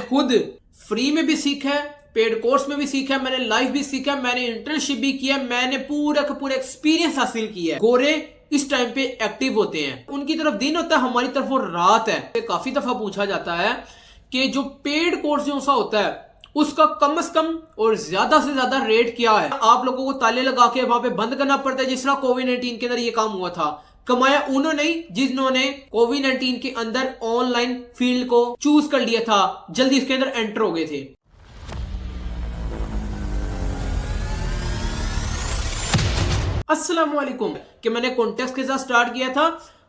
खुद फ्री में भी सीखा है, पेड कोर्स में भी सीखा है, मैंने लाइव भी सीखा है, मैंने इंटर्नशिप भी किया, मैंने पूरा का पूरा एक्सपीरियंस हासिल किया है। गोरे इस टाइम पे एक्टिव होते हैं, उनकी तरफ दिन होता है, हमारी तरफ वो रात है। काफी दफा पूछा जाता है कि जो पेड कोर्स जो सा होता है उसका कम से कम और ज्यादा से ज्यादा रेट क्या है। आप लोगों को ताले लगा के वहां पे बंद करना पड़ता है, जिस तरह कोविड-19 के अंदर ये काम हुआ था। कमाया उन्होंने जिन्होंने कोविड-19 के अंदर ऑनलाइन फील्ड को चूज कर लिया था, जल्दी इसके अंदर एंटर हो गए थे। अस्सलाम वालेकुम कि मैंने कॉन्टेक्स्ट के साथ स्टार्ट किया था,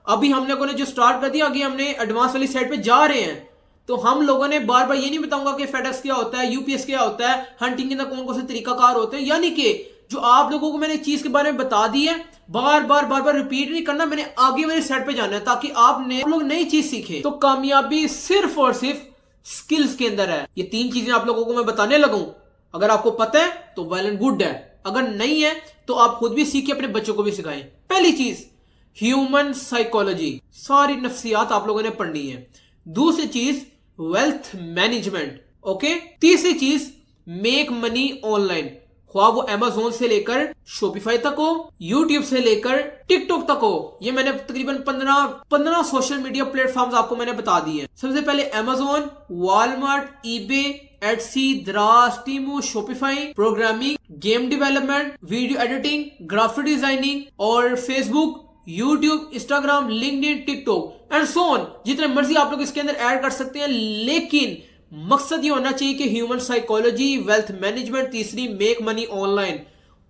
अभी हम लोगों ने जो स्टार्ट कर दिया, आगे हमने एडवांस वाली साइड पे जा रहे हैं। तो हम लोगों ने बार बार ये नहीं बताऊंगा कि फेडेक्स क्या होता है, यूपीएस क्या होता है, हंटिंग के अंदर कौन कौन से तरीकाकार होते हैं, यानी कि जो आप लोगों को मैंने चीज के बारे में बता दी है, बार बार रिपीट नहीं करना, मैंने आगे वाली साइड पे जाना है ताकि आप लोग नई चीज सीखे। तो कामयाबी सिर्फ और सिर्फ स्किल्स के अंदर है। ये 3 चीजें आप लोगों को मैं बताने लगूं, अगर आपको पता है तो वेल एंड गुड है, अगर नहीं है तो आप खुद भी सीखिए, अपने बच्चों को भी सिखाएं। पहली चीज ह्यूमन साइकोलॉजी, सारी नफ्सियात आप लोगों ने पढ़नी है। दूसरी चीज वेल्थ मैनेजमेंट, ओके। तीसरी चीज मेक मनी ऑनलाइन, ख्वाह वो अमेज़न से लेकर शॉपिफाई तक हो, यूट्यूब से लेकर टिकटॉक तक हो। ये मैंने तकरीबन 15 सोशल मीडिया प्लेटफॉर्म्स आपको मैंने बता दिए हैं। सबसे पहले Amazon, Walmart, eBay, Etsy, Daraz, Temu, Shopify, programming, game development, video editing, graphic designing और Facebook, YouTube, Instagram, LinkedIn, TikTok and so on. जितने मर्जी आप लोग इसके अंदर ऐड कर सकते हैं, लेकिन मकसद ये होना चाहिए कि ह्यूमन साइकोलॉजी, वेल्थ मैनेजमेंट, तीसरी मेक मनी ऑनलाइन।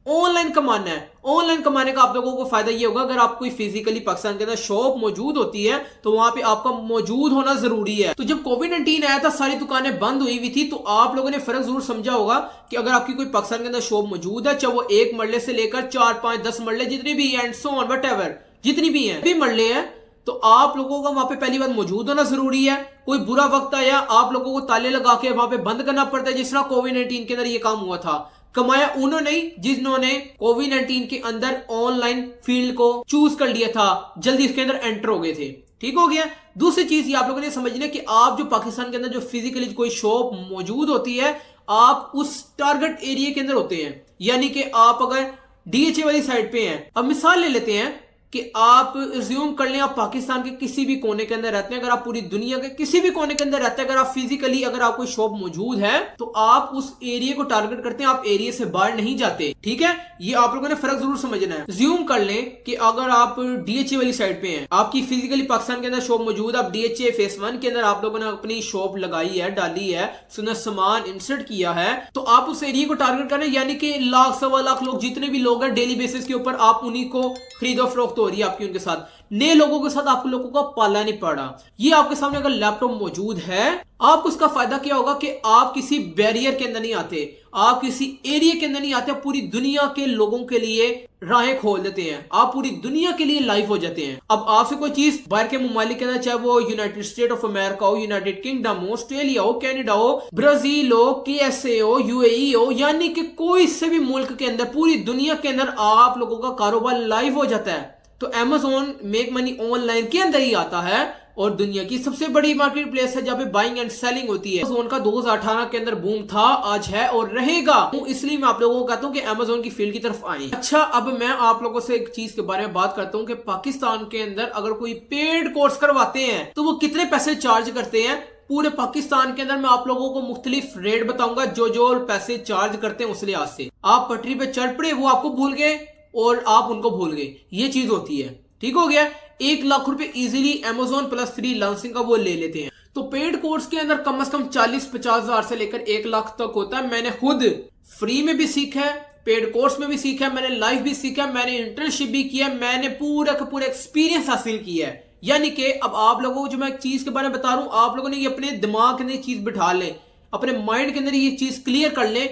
ऑनलाइन कमाना है। ऑनलाइन कमाने का आप लोगों को फायदा ये होगा, अगर आप कोई फिजिकली पाकिस्तान के अंदर शॉप मौजूद होती है तो वहां पे आपका मौजूद होना जरूरी है। तो जब कोविड-19 आया था, सारी दुकानें बंद हुई हुई थी, तो आप लोगों ने फर्क जरूर समझा होगा कि अगर आपकी कोई पाकिस्तान के अंदर शॉप मौजूद है, चाहे वो 1 मरले से लेकर 4, 5, 10 मरले जितनी भी एंड सो ऑन व्हाटएवर जितनी भी है, भी मरले हैं, तो आप लोगों का वहां पे पहली बार मौजूद होना जरूरी है। कोई बुरा वक्त आया, आप लोगों को ताले लगा के वहां पे बंद करना पड़ता है, जिस तरह कोविड-19 के अंदर ये काम हुआ था। कमाया उन्होंने जिन्होंने कोविड-19 के अंदर ऑनलाइन फील्ड को चूज कर लिया था, जल्दी इसके अंदर एंटर हो गए थे। ठीक हो गया। दूसरी चीज ये आप लोगों ने समझना कि आप जो पाकिस्तान के अंदर जो फिजिकली कोई शॉप मौजूद होती है, आप उस टारगेट एरिया के अंदर होते हैं। यानी कि आप अगर डीएचए वाली साइड पे हैं, अब मिसाल ले लेते हैं कि आप रिज्यूम कर लें, आप पाकिस्तान के किसी भी कोने के अंदर रहते हैं, अगर आप पूरी दुनिया के किसी भी कोने के अंदर रहते हैं, अगर आप फिजिकली अगर आप कोई शॉप मौजूद है तो आप उस एरिया को टारगेट करते हैं, आप एरिया से बाहर नहीं जाते। ठीक है, ये आप लोगों ने फर्क जरूर समझना है। रिज्यूम कर लें कि अगर आप डीएचए वाली साइड पे हैं, आपकी फिजिकली पाकिस्तान के अंदर शॉप मौजूद, आप डीएचए फेस 1 के अंदर आप लोगों ने अपनी शॉप लगाई है, डाली है, सुना सामान इंसर्ट किया है, तो आप उस एरिया को टारगेट करें। यानी कि लाख सवा लाख लोग जितने भी लोग हैं डेली बेसिस के ऊपर, आप उन्हीं को खरीदो फरोख्त हो रही है आपकी उनके साथ। नए लोगों के साथ आप लोगों को पाला नहीं पड़ा। ये आपके सामने अगर लैपटॉप मौजूद है, आपको उसका फायदा क्या होगा कि आप किसी बैरियर के अंदर नहीं आते, आप किसी एरिया के अंदर नहीं आते, पूरी दुनिया के लोगों के लिए राहें खोल देते हैं, आप पूरी दुनिया के लिए लाइव हो जाते हैं। अब आपसे कोई चीज बाहर के ममालिक के अंदर, चाहे वो यूनाइटेड स्टेट ऑफ अमेरिका हो, यूनाइटेड किंगडम हो, ऑस्ट्रेलिया हो, कनाडा हो, ब्राजील हो, केएसए हो, यूएई हो, यानी कि कोई से भी मुल्क के अंदर, पूरी दुनिया के अंदर आप लोगों का कारोबार लाइव हो जाता है, तो अमेज़न मेक मनी ऑनलाइन के अंदर ही आता है और दुनिया की सबसे बड़ी मार्केट प्लेस है जहां पे बाइंग एंड सेलिंग होती है। अमेज़न का 2018 के अंदर बूम था, आज है और रहेगा। इसलिए मैं आप लोगों को कहता हूं कि अमेज़न की फील्ड की तरफ आए। अच्छा, अब मैं आप लोगों से एक चीज के बारे में बात करता हूं कि पाकिस्तान के अंदर अगर कोई पेड कोर्स करवाते हैं तो वो कितने पैसे चार्ज करते हैं। पूरे पाकिस्तान के अंदर मैं आप लोगों को मुख्तलिफ रेट बताऊंगा, जो पैसे चार्ज करते हैं उस लिहाज से। आप पटरी पे चढ़ पड़े, वो आपको भूल गए और आप उनको भूल गए, ये चीज होती है। ठीक हो गया। 1 लाख रुपए इजीली अमेज़न प्लस फ्रीलांसिंग का वो ले लेते हैं। तो पेड कोर्स के अंदर कम से कम 40-50 हजार से लेकर 1 लाख तक होता है। मैंने खुद फ्री में भी सीखा है, पेड कोर्स में भी सीखा है, मैंने लाइव भी सीखा है, मैंने इंटर्नशिप भी किया, मैंने पूरा का पूरा एक्सपीरियंस हासिल किया है। यानी कि अब आप लोगों को जो मैं एक चीज के बारे में बता रहा हूं, आप लोगों ने ये अपने दिमाग के अंदर चीज बिठा लें, अपने माइंड के अंदर ये चीज क्लियर कर लें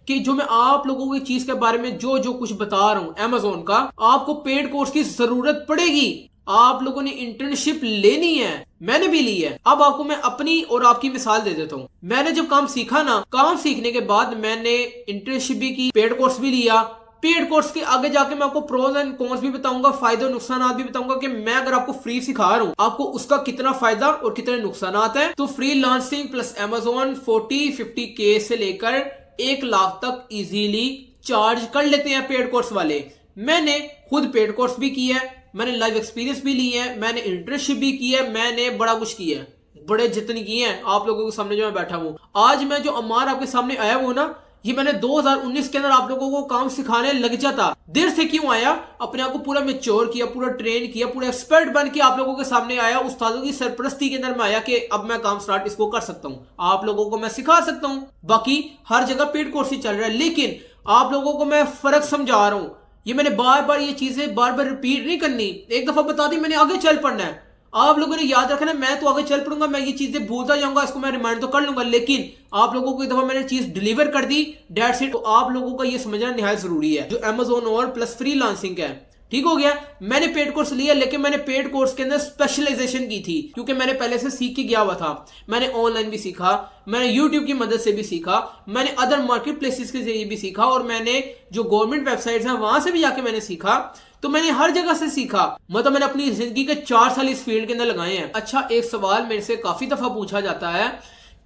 कि जो मैं आप लोगों को चीज के बारे में जो कुछ बता रहा हूं अमेज़न का, आपको पेड कोर्स की जरूरत पड़ेगी। आप लोगों ने इंटर्नशिप लेनी है, मैंने भी ली है। अब आपको मैं अपनी और आपकी मिसाल दे देता हूं। मैंने जब काम सीखा ना, काम सीखने के बाद मैंने इंटर्नशिप भी की, पेड कोर्स भी लिया, पेड कोर्स के आगे जाके मैं आपको प्रोज एंड कॉन्स भी बताऊंगा, फायदे और नुकसान भी बताऊंगा कि मैं अगर आपको फ्री सिखा रहा हूं आपको उसका कितना फायदा और कितने नुकसान है। तो फ्रीलांसिंग प्लस Amazon 40-50K से लेकर 1 लाख तक इजीली चार्ज कर लेते हैं पेड कोर्स वाले। मैंने खुद पेड कोर्स भी किया है, मैंने लाइव एक्सपीरियंस भी ली है, मैंने इंटर्नशिप भी की है, मैंने बड़ा कुछ किया है, बड़े जितने किए हैं आप लोगों के सामने जो मैं बैठा हूं। आज मैं जो अमार आपके सामने आया हूं ना, ये मैंने 2019 के अंदर आप लोगों को काम सिखाने लग जाता। देर से क्यों आया? अपने आप को पूरा मैच्योर किया, पूरा ट्रेन किया, पूरा एक्सपर्ट बन के आप लोगों के सामने आया। उस्तादों की सरपरस्ती के अंदर मैं आया कि अब मैं काम स्टार्ट इसको कर सकता हूं, आप लोगों को मैं सिखा सकता हूं। बाकी हर जगह पेड कोर्स ही चल रहा है, लेकिन आप लोगों को मैं फर्क समझा रहा हूं। ये मैंने बार बार ये चीजें बार बार रिपीट नहीं करनी, एक दफा बता दी मैंने, आगे चल पड़ना है। आप लोगों ने याद रखना, मैं तो आगे चल पड़ूंगा, मैं ये चीजें भूलता जाऊंगा, इसको मैं रिमाइंड तो कर लूंगा, लेकिन आप लोगों को एक दफा मैंने चीज डिलीवर कर दी, दैट्स इट। तो आप लोगों का ये समझना निहायत जरूरी है। जो Amazon और प्लस फ्रीलांसिंग है, ठीक हो गया। मैंने पेड कोर्स लिया, लेकिन मैंने पेड कोर्स के अंदर स्पेशलाइजेशन की थी, क्योंकि मैंने पहले से सीख के गया हुआ था। मैंने ऑनलाइन भी सीखा, मैंने यूट्यूब की मदद से भी सीखा, मैंने अदर मार्केट प्लेसेस के जरिए भी सीखा, और मैंने जो गवर्नमेंट वेबसाइट्स हैं वहां से भी जाके मैंने सीखा। तो मैंने हर जगह से सीखा, मतलब मैंने अपनी जिंदगी के 4 साल इस फील्ड के अंदर लगाए हैं। अच्छा, एक सवाल मेरे से काफी दफा पूछा जाता है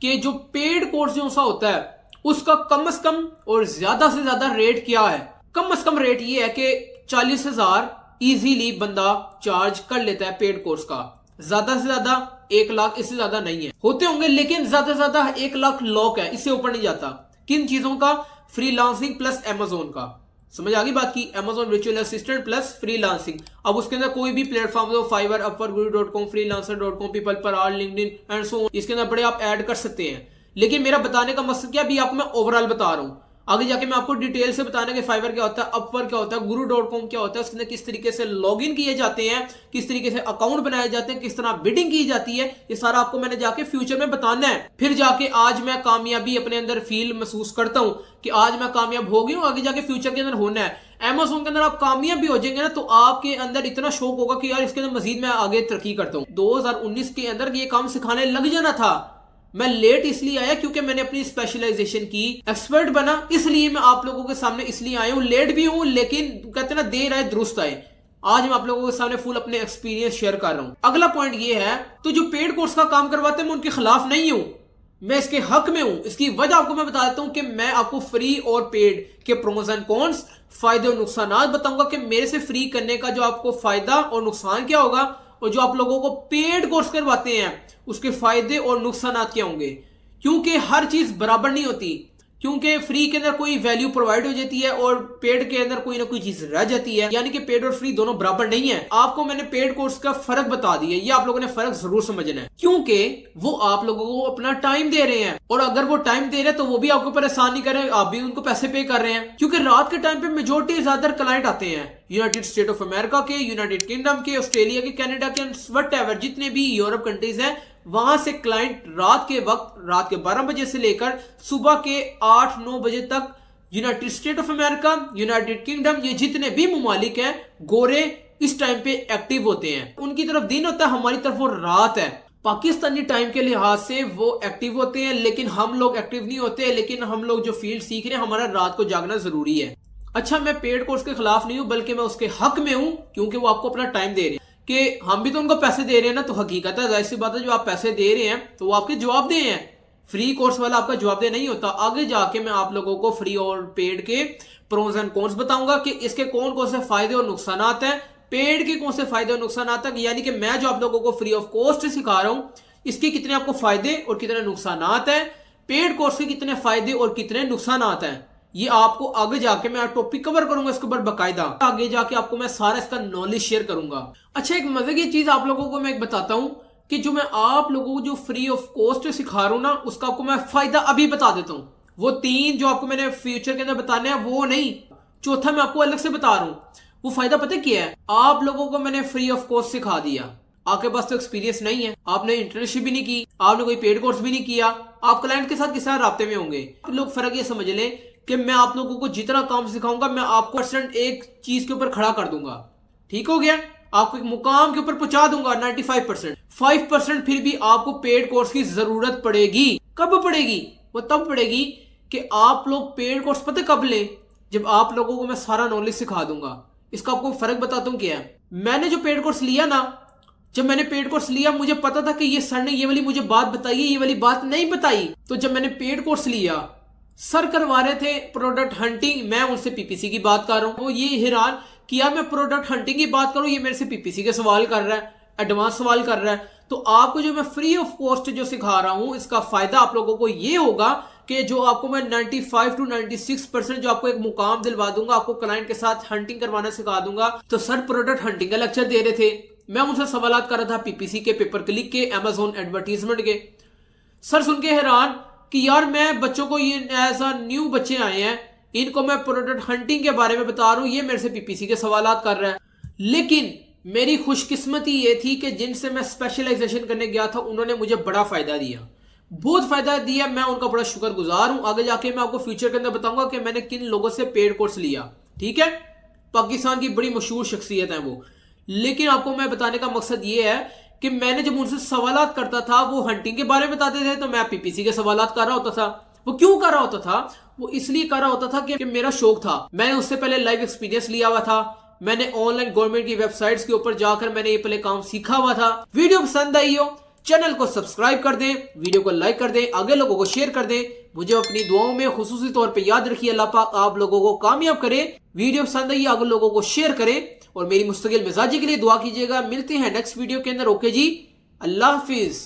कि जो पेड कोर्स जो सा होता है उसका कम से कम और ज्यादा से ज्यादा रेट क्या है? कम से कम रेट ये है कि 40,000 इजीली बंदा चार्ज कर लेता है पेड कोर्स का। ज्यादा से ज्यादा 1 लाख, इससे ज्यादा नहीं है। होते होंगे, लेकिन ज्यादा से ज्यादा 1 लाख लॉक है, इससे ऊपर नहीं जाता। किन चीजों का? फ्रीलांसिंग प्लस Amazon का। समझ आ गई बात की? Amazon virtual assistant plus freelancing. अब उसके अंदर कोई भी प्लेटफॉर्म हो, Fiverr, Upwork, guru.com, freelancer.com, People Per Hour, LinkedIn and so, इसके अंदर बड़े आप ऐड कर सकते हैं। लेकिन मेरा बताने का मकसद क्या, अभी आपको मैं ओवरऑल बता रहा हूं। आगे जाके मैं आपको डिटेल से बताने के फाइवर क्या होता है, अपवर्क क्या होता है, guru.com क्या होता है, उसके अंदर किस तरीके से लॉगिन किए जाते हैं, किस तरीके से अकाउंट बनाए जाते हैं, किस तरह बिडिंग की जाती है, ये सारा आपको मैंने जाके फ्यूचर में बताना है। फिर जाके आज मैं कामयाबी अपने अंदर फील महसूस करता हूं कि आज मैं कामयाब हो गई हूं, आगे जाके फ्यूचर के अंदर होना है। Amazon के अंदर आप कामयाब भी हो जाएंगे ना, तो आपके अंदर इतना शौक होगा कि यार इसके अंदर मजीद मैं आगे तरक्की करता हूं। 2019 के अंदर ये काम सिखाने लग जाना था। मैं लेट इसलिए आया क्योंकि मैंने अपनी स्पेशलाइजेशन की, एक्सपर्ट बना, इसलिए मैं आप लोगों के सामने इसलिए आया हूं। लेट भी हूं, लेकिन कहते ना देर आए दुरुस्त आए। आज मैं आप लोगों के सामने फुल अपने एक्सपीरियंस शेयर कर रहा हूं। अगला पॉइंट ये है, तो जो पेड कोर्स का काम करवाते हैं मैं उनके खिलाफ नहीं हूं, मैं इसके हक में हूं। इसकी वजह आपको मैं बता देता हूं कि मैं आपको फ्री और पेड के प्रोज एंड कॉन्स, फायदे और नुकसान बताऊंगा कि मेरे से फ्री करने का जो आपको फायदा और नुकसान क्या होगा, और जो आप लोगों को पेड कोर्स करवाते हैं उसके फायदे और नुकसान क्या होंगे। क्योंकि हर चीज बराबर नहीं होती, क्योंकि फ्री के अंदर कोई वैल्यू प्रोवाइड हो जाती है और पेड के अंदर कोई ना कोई चीज रह जाती है, यानी कि पेड और फ्री दोनों बराबर नहीं है। आपको मैंने पेड कोर्स का फर्क बता दिया, ये आप लोगों ने फर्क जरूर समझना है, क्योंकि वो आप लोगों को अपना टाइम दे रहे हैं, और अगर वो टाइम दे रहे हैं तो वो भी आपको परेशान नहीं कर रहे हैं, आप भी उनको पैसे पे कर रहे हैं। क्योंकि रात के टाइम पे मेजोरिटी ज्यादातर क्लाइंट आते हैं यूनाइटेड स्टेट ऑफ अमेरिका के, यूनाइटेड किंगडम के, ऑस्ट्रेलिया के, कनाडा के, वट एवर जितने भी यूरोप कंट्रीज हैं, वहां से क्लाइंट रात के वक्त, रात के 12 बजे से लेकर सुबह के 8-9 बजे तक United state of America, United kingdom, ये जितने भी ममालिक हैं, गोरे इस टाइम पे एक्टिव होते हैं। उनकी तरफ दिन होता है, हमारी तरफ वो रात है। पाकिस्तानी टाइम के लिहाज से वो एक्टिव होते हैं, लेकिन हम लोग एक्टिव नहीं होते। लेकिन हम लोग जो फील्ड सीख रहे हैं, हमारा रात को जागना जरूरी है। अच्छा, मैं पेड कोर्स के खिलाफ नहीं हूं, बल्कि मैं उसके हक में हूं, क्योंकि वो आपको अपना टाइम दे रहे हैं। कि हम भी तो उनको पैसे दे रहे हैं ना, तो हकीकत है, जाहिर सी बात है, जो आप पैसे दे रहे हैं तो वो आपके जवाब दे हैं। फ्री कोर्स वाला आपका जवाब दे नहीं होता। आगे जाके मैं आप लोगों को फ्री और पेड के प्रोज एंड कॉन्स बताऊंगा कि इसके कौन कौन से फायदे और नुकसान हैं, पेड के कौन से फायदे और नुकसान हैं। यानी कि मैं जो आप लोगों को फ्री ऑफ कॉस्ट सिखा रहा हूं, इसके कितने आपको फायदे और कितने नुकसान हैं, पेड कोर्स के कितने फायदे और कितने नुकसान हैं, ये आपको आगे जाके मैं टॉपिक कवर करूंगा इसके ऊपर बकायदा। आगे जाके आपको मैं सारा इसका नॉलेज शेयर करूंगा। अच्छा, एक मजे की चीज आप लोगों को मैं एक बताता हूं कि जो मैं आप लोगों को जो फ्री ऑफ कॉस्ट सिखा रहा हूं ना, उसका आपको मैं फायदा अभी बता देता हूं। वो 3 जो आपको मैंने फ्यूचर के अंदर बताने हैं वो नहीं, चौथा मैं आपको अलग से बता रहा हूं। वो फायदा पता क्या है? आप लोगों को मैंने फ्री ऑफ कॉस्ट सिखा दिया, आपके पास तो एक्सपीरियंस नहीं है, आपने इंटर्नशिप भी नहीं की, आपने कोई पेड कोर्स भी नहीं किया, आप क्लाइंट के साथ किस तरह राब्ते में होंगे। लोग फर्क ये समझ लें कि मैं आप लोगों को जितना काम सिखाऊंगा, मैं आपको % एक चीज के ऊपर खड़ा कर दूंगा, ठीक हो गया, आपको एक मुकाम के ऊपर पहुंचा दूंगा 95%। 5% फिर भी आपको पेड कोर्स की जरूरत पड़ेगी। कब पड़ेगी? वो तब पड़ेगी कि आप लोग पेड कोर्स पता कब लें, जब आप लोगों को मैं सारा नॉलेज सिखा दूंगा। इसका आपको फर्क बताता हूँ क्या है। मैंने जो पेड कोर्स लिया ना, जब मैंने पेड कोर्स लिया मुझे पता था कि ये सर ने ये वाली मुझे बात बताई है, ये वाली बात नहीं बताई। तो जब मैंने पेड कोर्स लिया, सर करवा रहे थे प्रोडक्ट हंटिंग, मैं उनसे पीपीसी की बात कर रहा हूँ। वो ये हैरान कि यार मैं प्रोडक्ट हंटिंग की बात करूँ, ये मेरे से पीपीसी के सवाल कर रहा है, एडवांस सवाल कर रहा है। तो आपको जो मैं फ्री ऑफ कॉस्ट जो सिखा रहा हूं, इसका फायदा आप लोगों को ये होगा कि जो आपको मैं 95 to 96% जो आपको एक मुकाम दिलवा दूंगा, आपको क्लाइंट के साथ हंटिंग करवाना सिखा दूंगा। तो सर प्रोडक्ट हंटिंग का लेक्चर दे रहे थे, मैं उनसे सवाल कर रहा था पीपीसी के, पेपर क्लिक के, अमेजोन एडवर्टीजमेंट के। सर सुन के हैरान कि यार मैं बच्चों को, ये ऐसा न्यू बच्चे आए हैं, इनको मैं प्रोडक्ट हंटिंग के बारे में बता रहा हूं, ये मेरे से पीपीसी के सवाल कर रहा है। लेकिन मेरी खुशकिस्मती ये थी कि जिनसे मैं स्पेशलाइजेशन करने गया था उन्होंने मुझे बड़ा फायदा दिया, बहुत फायदा दिया। मैं उनका बड़ा शुक्रगुजार हूं। आगे जाके मैं आपको फ्यूचर के अंदर बताऊंगा कि मैंने किन लोगों से पेड कोर्स लिया। ठीक है, पाकिस्तान की बड़ी मशहूर शख्सियत है वो। लेकिन आपको मैं बताने का मकसद ये है कि मैंने जब उनसे सवाल करता था, वो हंटिंग के बारे में बताते थे, तो मैं पीपीसी के सवाल कर रहा होता था। वो क्यों कर रहा होता था? वो इसलिए कर रहा होता था कि मेरा शौक था। मैंने उससे पहले लाइव एक्सपीरियंस लिया हुआ था, मैंने ऑनलाइन गवर्नमेंट की वेबसाइट्स के ऊपर जाकर मैंने ये पहले काम सीखा हुआ था। वीडियो पसंद आई हो, चैनल को सब्सक्राइब कर दें, वीडियो को लाइक कर दें, आगे लोगों को शेयर कर दें। मुझे अपनी दुआओं में खुसूसी तौर पे याद रखिए। अल्लाह पाक आप लोगों को कामयाब करे। वीडियो पसंद आई, आगे लोगों को शेयर करें और मेरी मुस्तकिल मिजाजी के लिए दुआ कीजिएगा। मिलते हैं नेक्स्ट वीडियो के अंदर। ओके जी, अल्लाह हाफिज।